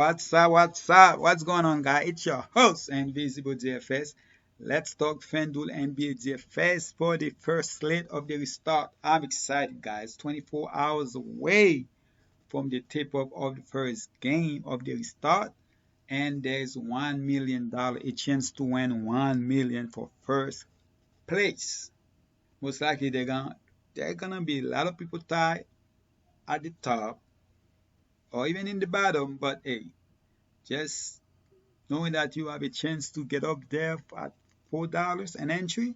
What's up? What's up? What's going on, guys? It's your host, Invisible DFS. Let's talk Fanduel NBA DFS for the first slate of the restart. I'm excited, guys. 24 hours away from the tip-off of the first game of the restart, and there's $1 million, a chance to win 1 million for first place. Most likely, they're gonna be a lot of people tied at the top or even in the bottom, but hey, just knowing that you have a chance to get up there at $4 an entry,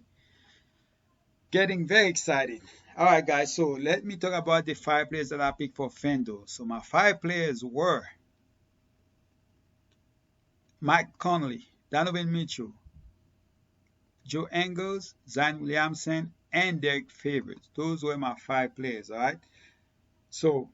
getting very excited. All right, guys, so let me talk about the 5 players that I picked for Fanduel. So my 5 players were Mike Conley, Donovan Mitchell, Joe Ingles, Zion Williamson, and Derek Favors. Those were my 5 players, all right? So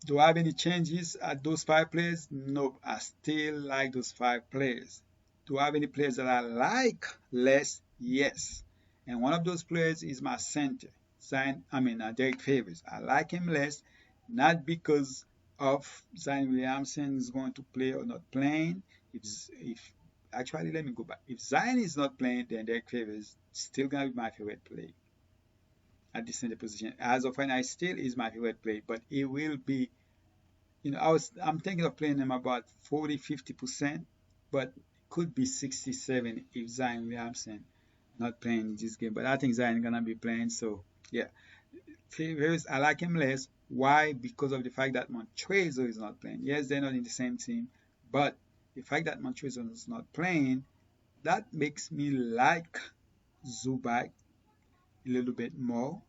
do I have any changes at those 5 players? Nope, I still like those 5 players. Do I have any players that I like less? Yes. And one of those players is my center, Derek Favors. I like him less, not because of Zion Williamson is going to play or not playing. If actually, let me go back. If Zion is not playing, then Derek Favors is still gonna be my favorite play at the center position. As of right now, it still is my favorite play, but it will be, I'm thinking of playing him about 40-50%, but it could be 67 if Zion Williamson not playing this game. But I think Zion gonna be playing, so yeah. Favors, I like him less. Why? Because of the fact that Montrezl is not playing. Yes, they're not in the same team, but the fact that Montrezl is not playing, that makes me like Zubac a little bit more.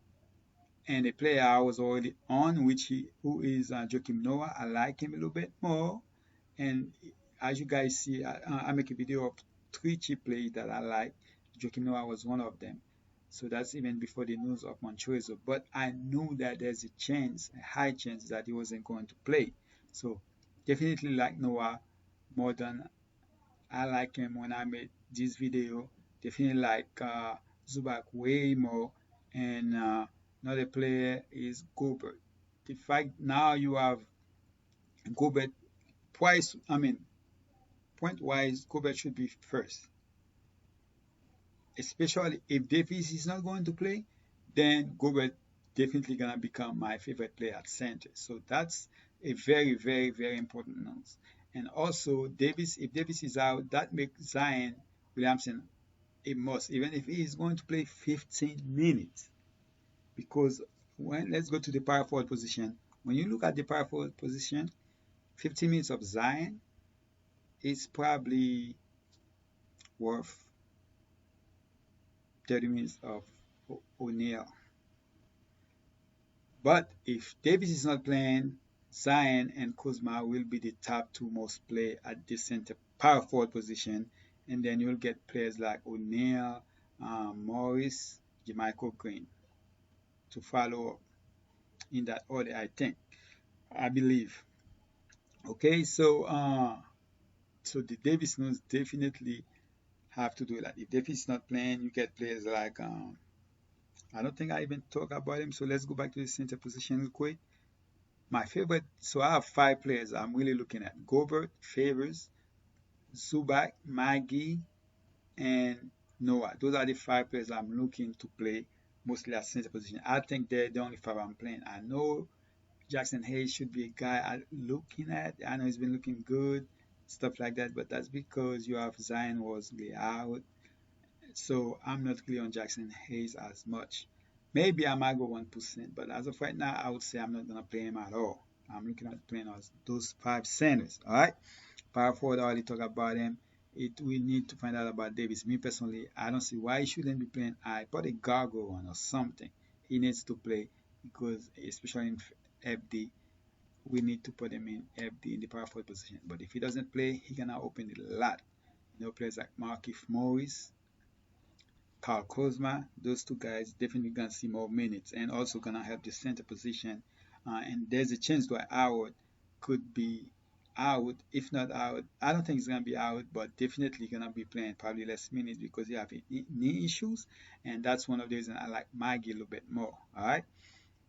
And a player I was already on, who is Joakim Noah, I like him a little bit more. And as you guys see, I make a video of 3 cheap plays that I like. Joakim Noah was one of them. So that's even before the news of Montrezl. But I knew that there's a high chance that he wasn't going to play. So definitely like Noah more than I like him when I made this video. Definitely like Zubac way more. And another player is Gobert. The fact now you have Gobert twice, point wise, Gobert should be first. Especially if Davis is not going to play, then Gobert definitely gonna become my favorite player at center. So that's a very, very, very important news. And also if Davis is out, that makes Zion Williamson a must, even if he is going to play 15 minutes. Because let's go to the power forward position. When you look at the power forward position, 15 minutes of Zion is probably worth 30 minutes of O'Neal. But if Davis is not playing, Zion and Kuzma will be the top 2 most play at the center power forward position. And then you'll get players like O'Neal, Morris, Jermichael Green to follow up in that order, I believe. Okay, so the Davis news definitely have to do that. If Davis is not playing, you get players like I don't think I even talk about him. So let's go back to the center position real quick. My favorite, so I have 5 players I'm really looking at: Gobert, Favors, Zubac, Maggie, and Noah. Those are the 5 players I'm looking to play mostly at center position. I think they're the only 5 I'm playing. I know Jackson Hayes should be a guy I'm looking at. I know he's been looking good, stuff like that, but that's because you have Zion was out. So I'm not clear on Jackson Hayes as much. Maybe I might go 1%, but as of right now, I would say I'm not going to play him at all. I'm looking at playing those 5 centers. All right. Power forward, I already talked about him. We need to find out about Davis. Me personally, I don't see why he shouldn't be playing. I put a gargle on or something. He needs to play because, especially in FD, we need to put him in FD in the power forward position. But if he doesn't play, he gonna open a lot. Players like Markieff Morris, Carl Kuzma, those 2 guys definitely gonna see more minutes and also gonna help the center position. And there's a chance that Howard could be out. If not out, I don't think he's gonna be out, but definitely gonna be playing probably less minutes because he have knee issues, and that's one of the reasons I like Maggie a little bit more. All right.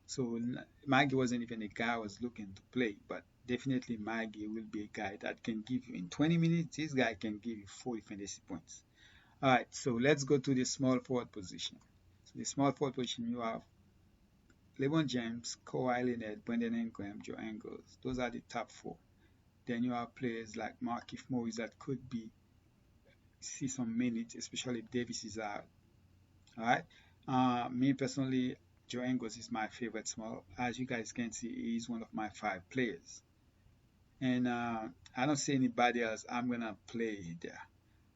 So Maggie wasn't even a guy I was looking to play, but definitely Maggie will be a guy that can give you in 20 minutes. This guy can give you 40 fantasy points. All right, so let's go to the small forward position. So the small forward position, you have LeBron James, Kawhi Leonard, Brandon Ingram, Joe Ingles. Those are the top four. Then you have players like Markieff Morris that could be see some minutes, especially if Davis is out. All right. Me personally, Joe Ingles is my favorite small. As you guys can see, he's one of my five players. And I don't see anybody else I'm gonna play there.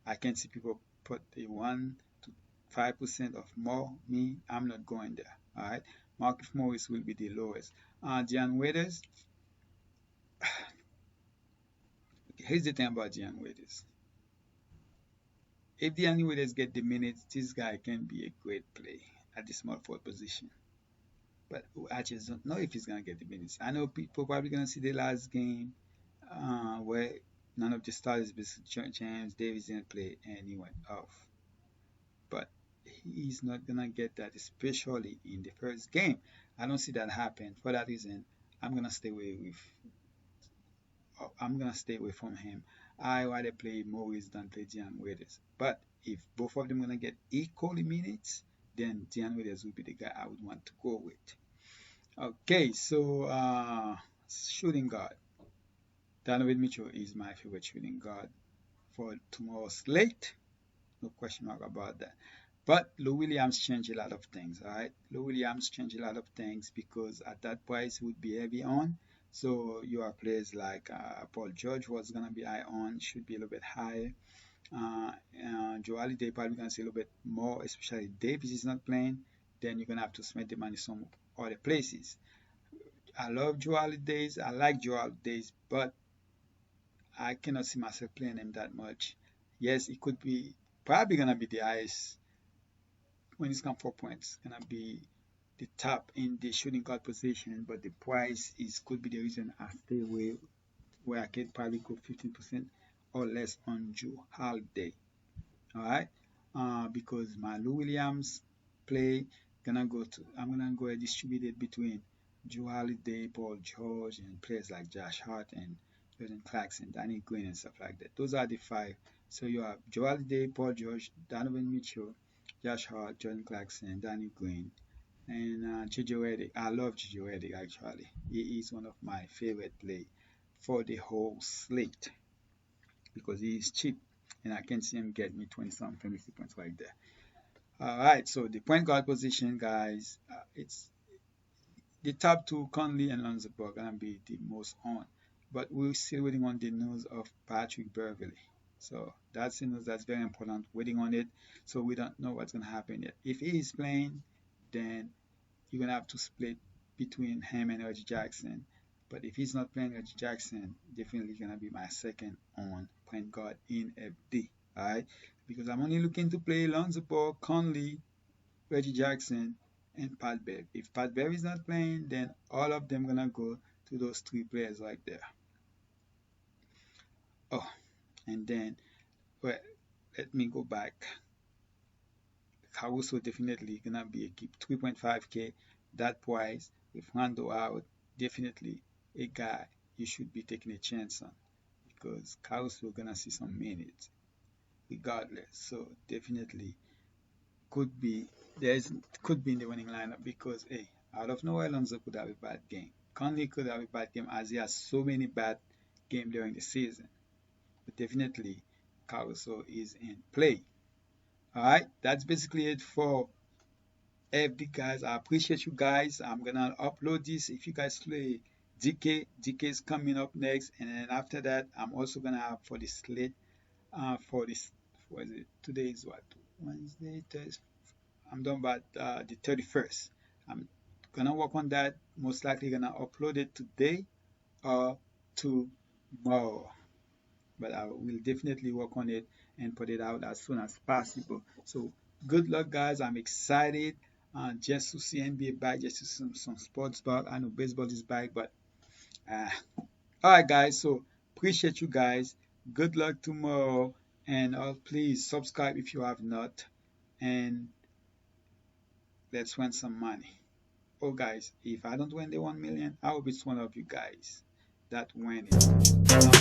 I can see people put a 1 to 5% of more. Me, I'm not going there. All right. Markieff Morris will be the lowest. Dion Waiters, here's the thing about Dion Waiters. If Dion Waiters get the minutes, this guy can be a great play at the small forward position. But I just don't know if he's gonna get the minutes. I know people probably gonna see the last game where none of the starters, besides James Davis, didn't play and he went off. But he's not gonna get that, especially in the first game. I don't see that happen. For that reason, I'm gonna stay away with. I'm gonna stay away from him. I rather play Morris than play Dion Waiters. But if both of them gonna get equally minutes, then Dion Waiters would be the guy I would want to go with. Okay, so shooting guard. Donovan Mitchell is my favorite shooting guard for tomorrow's slate. No question mark about that. But Lou Williams changed a lot of things, all right? Lou Williams changed a lot of things because at that price he would be heavy on. So you have players like Paul George was gonna be high on, should be a little bit higher. Joe Holiday probably gonna see a little bit more, especially if Davis is not playing. Then you're gonna have to spend the money some other places. I love Joe Holidays. I like Joe Holidays, but I cannot see myself playing him that much. Yes, it could be probably gonna be the highest when it's come for points. Gonna be the top in the shooting guard position, but the price is could be the reason I stay away where I can probably go 15% or less on Joe Holiday. All right, because my Lou Williams play gonna go to I'm gonna go and distribute it between Joe Holiday, Paul George, and players like Josh Hart and Jordan Clarkson, Danny Green, and stuff like that. Those are the five. So you have Joe Holiday, Paul George, Donovan Mitchell, Josh Hart, Jordan Clarkson, Danny Green, and Gigi Reddick. I love Gigi Reddick actually. He is one of my favorite play for the whole slate because he is cheap and I can see him get me 20 some fantasy points right there. All right, so the point guard position, guys, it's the top two, Conley and Lonzo Ball, gonna be the most on. But we're still waiting on the news of Patrick Beverly. So that's the news that's very important. Waiting on it. So we don't know what's gonna happen yet. If he is playing, then you're gonna have to split between him and Reggie Jackson. But if he's not playing Reggie Jackson, definitely gonna be my second on point guard in FD. Alright? Because I'm only looking to play Lonzo Ball, Conley, Reggie Jackson, and Pat Bev. If Pat Bev is not playing, then all of them gonna go to those three players right there. Oh, and then well, let me go back. Caruso definitely gonna be a keep 3.5k. That price with Rondo out, definitely a guy you should be taking a chance on because Caruso gonna see some minutes regardless. So definitely could be there's could be in the winning lineup because hey, out of nowhere Alonso could have a bad game. Conley could have a bad game as he has so many bad games during the season. But definitely Caruso is in play. Alright, that's basically it for FD guys. I appreciate you guys. I'm gonna upload this if you guys play DK is coming up next, and then after that I'm also gonna have for the slate for this what is it? Today is what? Wednesday, Thursday. I'm done by the 31st. I'm gonna work on that. Most likely gonna upload it today or tomorrow. But I will definitely work on it and put it out as soon as possible. So good luck, guys. I'm excited just to see NBA back, just to see some sports back. I know baseball is back, but uh, all right, guys. So appreciate you guys. Good luck tomorrow, and please subscribe if you have not, and let's win some money. Oh, guys, if I don't win the 1 million, I hope it's one of you guys that win it.